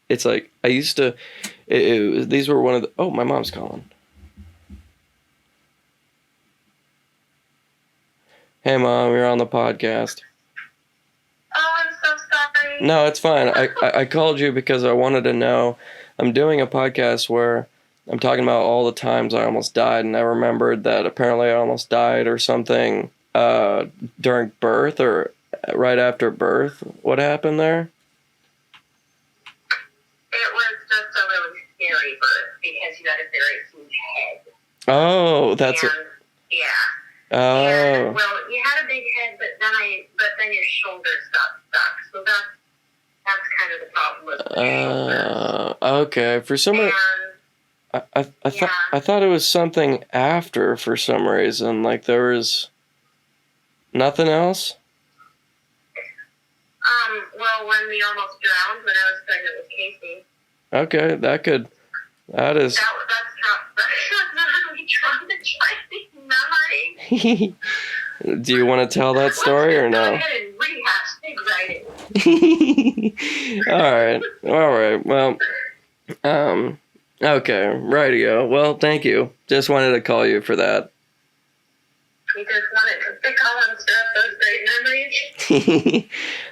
it's like I used to. These were one of the. Oh, my mom's calling. Hey, Mom, you're on the podcast. Oh, I'm so sorry. No, it's fine. I called you because I wanted to know. I'm doing a podcast where I'm talking about all the times I almost died, and I remembered that apparently I almost died or something during birth or right after birth. What happened there? It was just a really scary birth because you had a very huge head. Oh, that's and, it. Yeah. Oh. And, well, you had a big head, but then your shoulders got stuck. So that's kind of the problem with the shoulders. Okay. For some reason, I thought it was something after for some reason. Like there was nothing else. Well, when we almost drowned, when I was pregnant with Casey. Okay, that is. That's really traumatizing memory. Do you want to tell that story or no? Go ahead and rehash things. All right. Well, okay, rightio. Well, thank you. Just wanted to call you for that. You just wanted to call and stir up those great memories?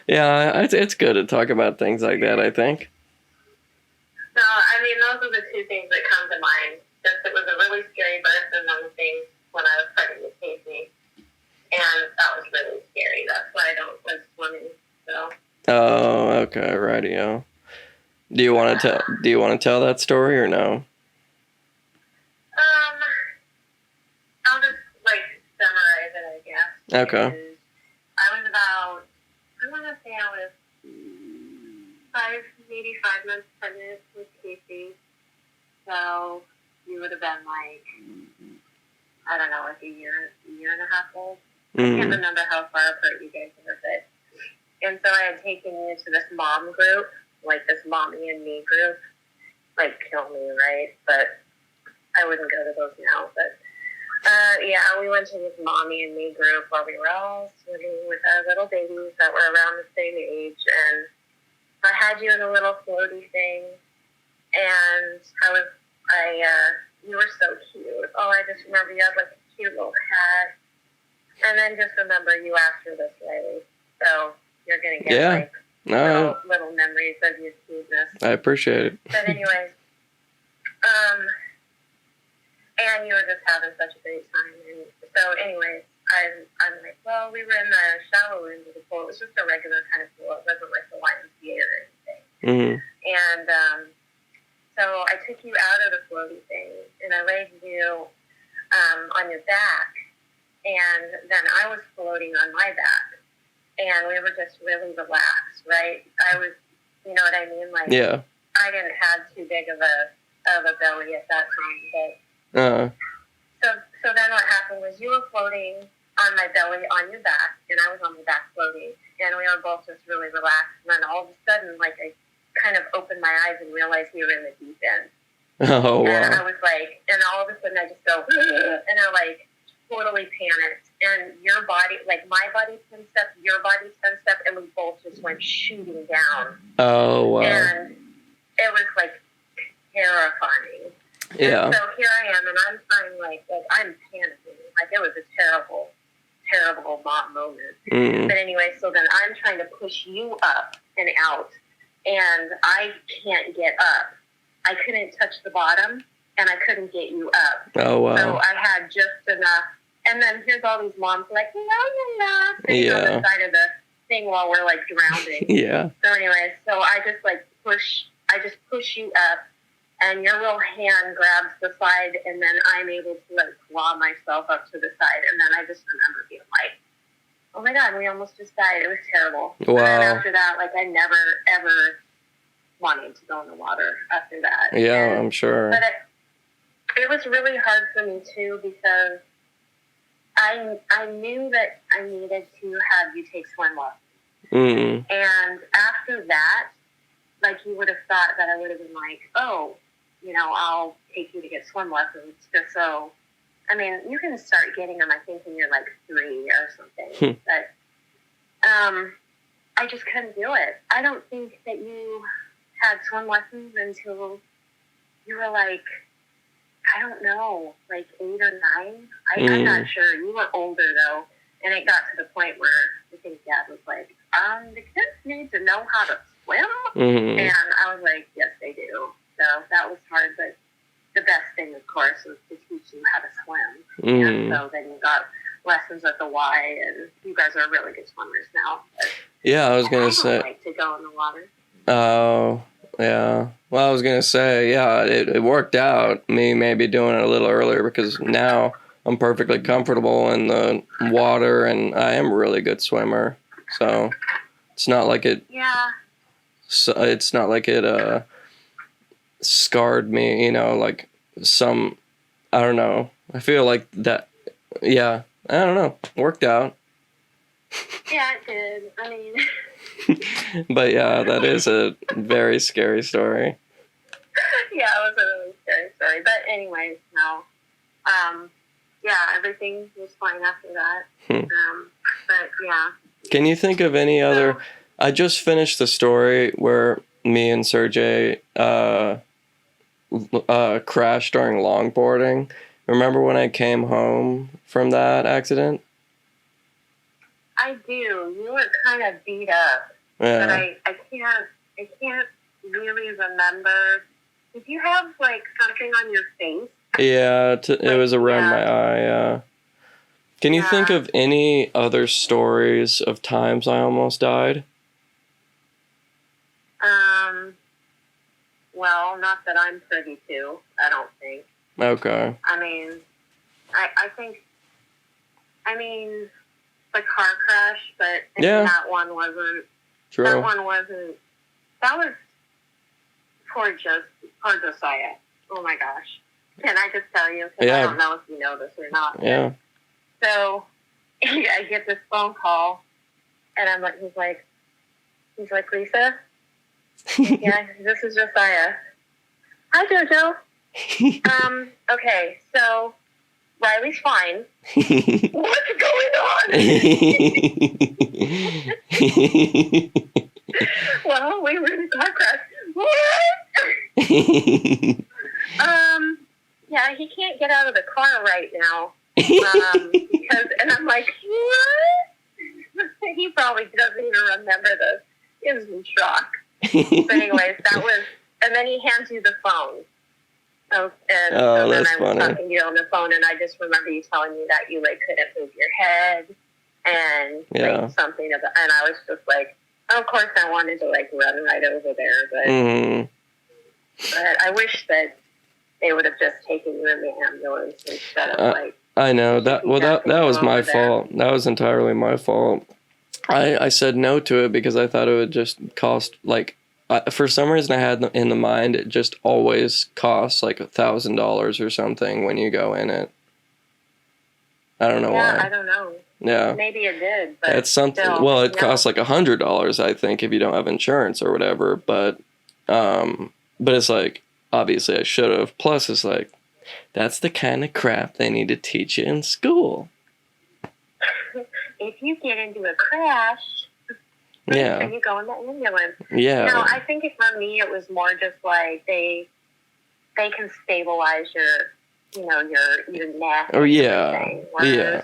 Yeah, it's good to talk about things like that, I think. No, I mean, those are the two things that come to mind. Just it was a really scary birth, and then the thing when I was pregnant with Casey. And that was really scary. That's why I don't like swimming, so. Oh, okay, rightio. Do you want to tell that story or no? I'll just summarize it, I guess. Okay. I was about, I want to say I was maybe 5 months pregnant with Casey. So you would have been I don't know, a year and a half old. I can't remember how far apart you guys were, but. And so I had taken you to this mom group, this mommy and me group. Kill me, right? But I wouldn't go to those now. But, we went to this mommy and me group where we were all swimming with our little babies that were around the same age. And I had you in a little floaty thing. And you were so cute. Oh, I just remember you had, a cute little hat. And then just remember you after this, Riley. So you're going to get, little memories of your cuteness. I appreciate it. But anyways, and you were just having such a great time. And so anyways, I'm like, well, we were in the shallow end of the pool. It was just a regular kind of pool. It wasn't like the YMCA or anything. Mm-hmm. And so I took you out of the floaty thing, and I laid you on your back, and then I was floating on my back, and we were just really relaxed, right? I was, you know what I mean? Yeah. I didn't have too big of a belly at that time, but so then what happened was you were floating on my belly on your back, and I was on my back floating, and we were both just really relaxed, and then all of a sudden, I kind of opened my eyes and realized we were in the deep end. Oh, wow. And I was and all of a sudden I just go, and I totally panicked. And your body, my body tensed up, your body tensed up, and we both just went shooting down. Oh, wow. And it was terrifying. Yeah. And so here I am, and I'm trying, I'm panicking. It was a terrible, terrible moment. Mm. But anyway, so then I'm trying to push you up and out. And I can't get up. I couldn't touch the bottom, and I couldn't get you up. Oh, wow. So I had just enough. And then here's all these moms no, sitting on the side of the thing while we're, drowning. Yeah. So anyway, so I just push you up, and your little hand grabs the side, and then I'm able to, claw myself up to the side. And then I just remember being oh my God, we almost just died. It was terrible. Wow. And then after that, I never, ever wanted to go in the water after that. Yeah, I'm sure. But it was really hard for me, too, because I knew that I needed to have you take swim lessons. Mm. And after that, you would have thought that I would have been oh, I'll take you to get swim lessons just so... I mean, you can start getting them, I think, when you're 3 or something. But I just couldn't do it. I don't think that you had swim lessons until you were like, I don't know, like 8 or 9. I'm not sure. You were older though, and it got to the point where I think Dad was like, the kids need to know how to swim, and I was like, yes, they do. So that was hard, but the best thing, of course, was to teach you how to swim. And so then you got lessons at the Y, and you guys are really good swimmers now. But yeah, I was gonna say. I like to go in the water. Oh, yeah. Well, I was gonna say, yeah, it worked out. Me maybe doing it a little earlier because now I'm perfectly comfortable in the water, and I am a really good swimmer. So it's not like it. Yeah. So it's not like it scarred me. Like some. I don't know. I feel like that. Yeah. I don't know. Worked out. Yeah, it did. I mean. But yeah, that is a very scary story. Yeah, it was a really scary story. But anyways, no. Yeah, everything was fine after that. But yeah. Can you think of any other? I just finished the story where me and Sergey crashed during longboarding. Remember when I came home from that accident? I do. You were kind of beat up. Yeah. But I can't really remember. Did you have like something on your face? Yeah, it was around my eye. Yeah. Can you think of any other stories of times I almost died? Well, not that I'm privy to. I don't think. Okay. I mean, I think. I mean, the car crash, but that one wasn't. True. That one wasn't. That was poor Josiah. Oh my gosh! Can I just tell you? Because I don't know if you know this or not. Yeah. So I get this phone call, and I'm like, he's like, Lisa. Yeah, this is Josiah. Hi, JoJo. Okay, so Riley's fine. What's going on? Well, we were in a car crash. What? Yeah, he can't get out of the car right now. And I'm like, what? He probably doesn't even remember this. He was in shock. But anyways, that was, and then he hands you the phone. So then I was talking to you on the phone, and I just remember you telling me that you like couldn't move your head, and like something about, and I was just like, of course I wanted to like run right over there, but I wish that they would have just taken you in the ambulance instead of like. I know that. Well, that was my fault. That was entirely my fault. I said no to it because I thought it would just cost like. For some reason, I had in the mind it just always costs like $1,000 or something when you go in it. I don't know why. I don't know. Yeah. Maybe it did, but it's something. Still, well, it costs like $100, I think, if you don't have insurance or whatever. But it's like obviously I should have. Plus, it's like that's the kind of crap they need to teach you in school. If you get into a crash. Yeah. And you go in the ambulance. Yeah. No, I think for me it was more just like they can stabilize your neck. Oh yeah. Yeah.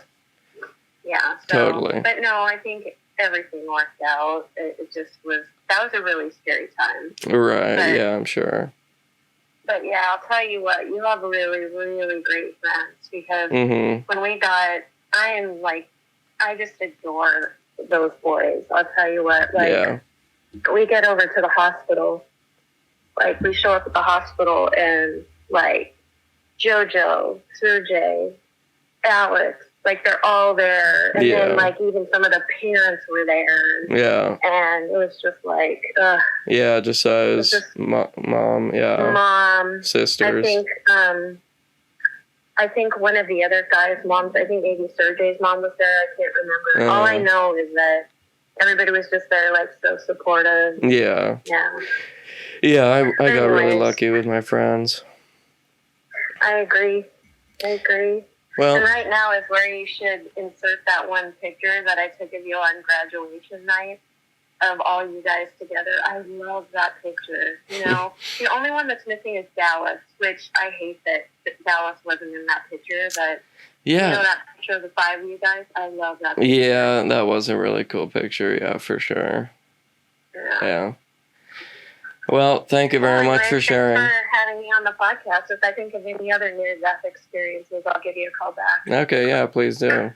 Yeah. So, totally. But no, I think everything worked out. It just was. That was a really scary time. Right. But, yeah, I'm sure. But yeah, I'll tell you what. You have really, really great friends because when we got, I just adore those boys. I'll tell you what, we get over to the hospital, like we show up at the hospital and like JoJo, Sergey, Alex, like they're all there. And then like even some of the parents were there. Yeah. And it was just like, yeah, just as mom, mom, sisters. I think one of the other guys' moms, I think maybe Sergey's mom was there. I can't remember. All I know is that everybody was just there, like, so supportive. Yeah. Yeah. Yeah, I got really lucky with my friends. I agree. Well, and right now is where you should insert that one picture that I took of you on graduation night. of all you guys together. I love that picture. You know, the only one that's missing is Dallas, which I hate that Dallas wasn't in that picture, but Yeah. you know that picture of the 5 of you guys? I love that picture. Yeah, that was a really cool picture. Yeah, for sure. Yeah. Well, thank you very much for sharing. Thanks for having me on the podcast. If I think of any other near-death experiences, I'll give you a call back. Okay, yeah, please do.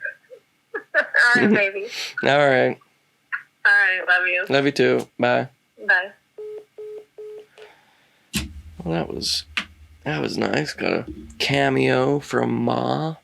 All right, baby. All right. All right, love you. Love you too. Bye. Bye. Well, that was nice. Got a cameo from Ma.